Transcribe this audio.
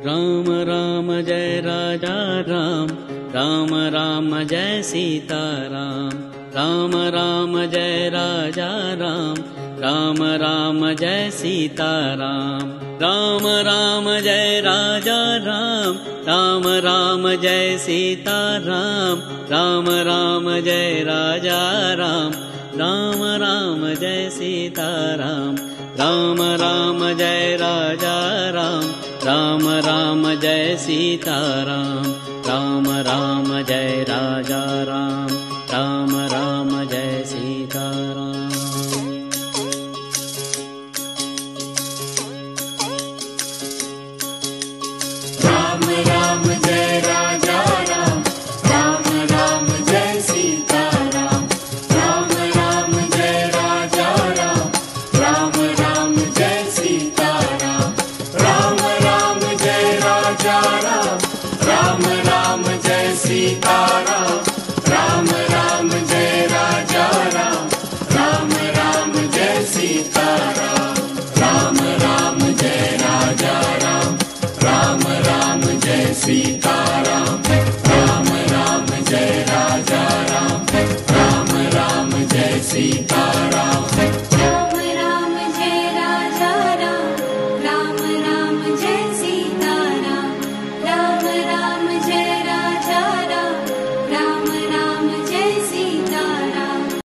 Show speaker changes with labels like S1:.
S1: Ram Ram Jai Raja Ram, Ram Ram Jai Sita Ram. Ram Ram Jai Raja Ram, Ram Ram Jai Sita Ram. Ram Ram Jai Raja Ram, Ram Ram Jai Sita Ram. Ram Ram Jai Raja Ram, Ram Ram Jai Sita Ram. Ram Ram Jai Raja Ram, Ram Ram Jai Sita Ram. Ram Ram Jai Raja Ram, Ram Ram Jai Sita Ram.
S2: Ram Ram Jai Raja Ram, Ram Ram Jai Sita Ram. Ram Ram Jai Raja Ram, Ram Ram Jai Sita Ram. Ram Ram Jai Raja Ram, Ram Ram Jai Sita Ram.